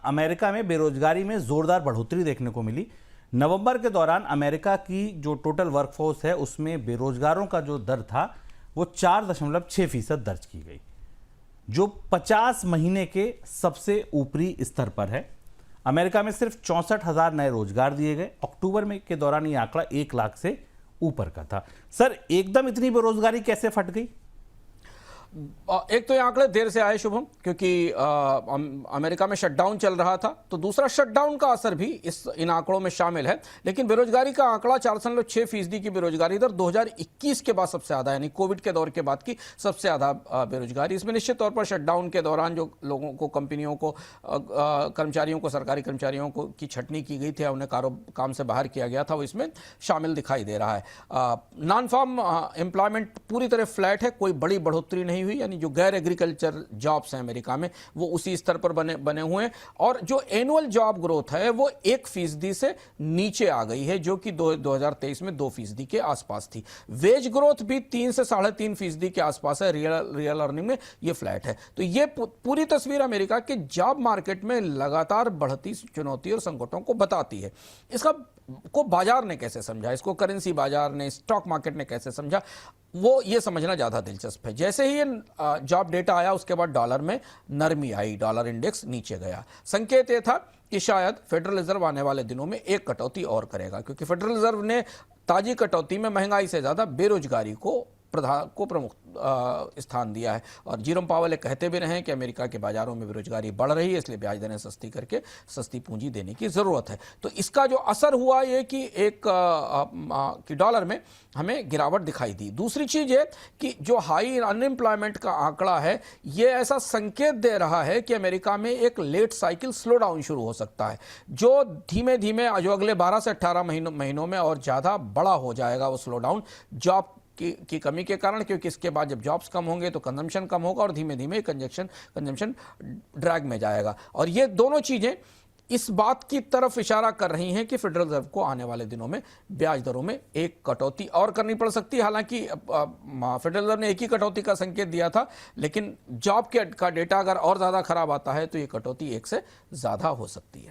America में बेरोजगारी में जोरदार बढ़ोतरी देखने को मिली। नवंबर के दौरान अमेरिका की जो टोटल वर्कफोर्स है उसमें बेरोजगारों का जो दर था वो 4.6% दर्ज की गई, जो 50 महीने के सबसे ऊपरी स्तर पर है। अमेरिका में सिर्फ 64,000 नए रोजगार दिए गए। अक्टूबर में के दौरान ये आंकड़ा 1 लाख से ऊपर का था। सर, एकदम इतनी बेरोजगारी कैसे फट गई? एक तो ये आंकड़े देर से आए शुभम, क्योंकि अमेरिका में शटडाउन चल रहा था, तो दूसरा शटडाउन का असर भी इन आंकड़ों में शामिल है। लेकिन बेरोजगारी का आंकड़ा 4.6% की बेरोजगारी दर 2021 के बाद सबसे ज्यादा, यानी कोविड के दौर के बाद की सबसे ज्यादा बेरोजगारी। इसमें निश्चित तौर पर शटडाउन के दौरान जो लोगों को, कंपनियों को, कर्मचारियों को, सरकारी कर्मचारियों को की छटनी की गई थी, उन्हें काम से बाहर किया गया था, वो इसमें शामिल दिखाई दे रहा है। नॉन फार्म एम्प्लॉयमेंट पूरी तरह फ्लैट है, कोई बड़ी बढ़ोतरी नहीं हुई, यानी जो गैर एग्रीकल्चर जॉब्स हैं अमेरिका में वो उसी स्तर पर बने हुए हैं। और जो एनुअल जॉब ग्रोथ है वो 1% से नीचे आ गई है, जो कि 2023 में 2% के आसपास थी। वेज ग्रोथ भी 3 से 3.5% के आसपास है। रियल अर्निंग में ये फ्लैट है। तो ये पूरी तस्वीर अमेरिका के जॉब मार्केट में लगातार बढ़ती चुनौती और संकटों को बताती है। इसका को बाजार ने कैसे समझा, इसको करेंसी बाजार ने, स्टॉक मार्केट ने कैसे समझा, वो ये समझना ज्यादा दिलचस्प है। जैसे ही ये जॉब डेटा आया उसके बाद डॉलर में नरमी आई, डॉलर इंडेक्स नीचे गया। संकेत ये था कि शायद फेडरल रिजर्व आने वाले दिनों में एक कटौती और करेगा, क्योंकि फेडरल रिजर्व ने ताजी कटौती में महंगाई से ज्यादा बेरोजगारी को प्रमुख स्थान दिया है। और जीरोम पावेल कहते भी रहे हैं कि अमेरिका के बाजारों में बेरोजगारी बढ़ रही है, इसलिए ब्याज दरें सस्ती करके सस्ती पूंजी देने की जरूरत है। तो इसका जो असर हुआ ये कि डॉलर में हमें गिरावट दिखाई दी। दूसरी चीज है कि जो हाई अनएम्प्लॉयमेंट का आंकड़ा है ये ऐसा संकेत दे रहा है कि अमेरिका में एक लेट साइकिल स्लो डाउन शुरू हो सकता है, जो धीमे धीमे जो अगले 12 से 18 महीनों में और ज्यादा बड़ा हो जाएगा वो स्लो डाउन, जॉब की कमी के कारण। क्योंकि इसके बाद जब जॉब्स कम होंगे तो कंजम्पशन कम होगा और धीमे धीमे कंजम्पशन ड्रैग में जाएगा। और ये दोनों चीजें इस बात की तरफ इशारा कर रही हैं कि फेडरल रिजर्व को आने वाले दिनों में ब्याज दरों में एक कटौती और करनी पड़ सकती है। हालांकि फेडरल रिजर्व ने एक ही कटौती का संकेत दिया था, लेकिन जॉब का डेटा अगर और ज्यादा खराब आता है तो ये कटौती 1 से ज्यादा हो सकती है।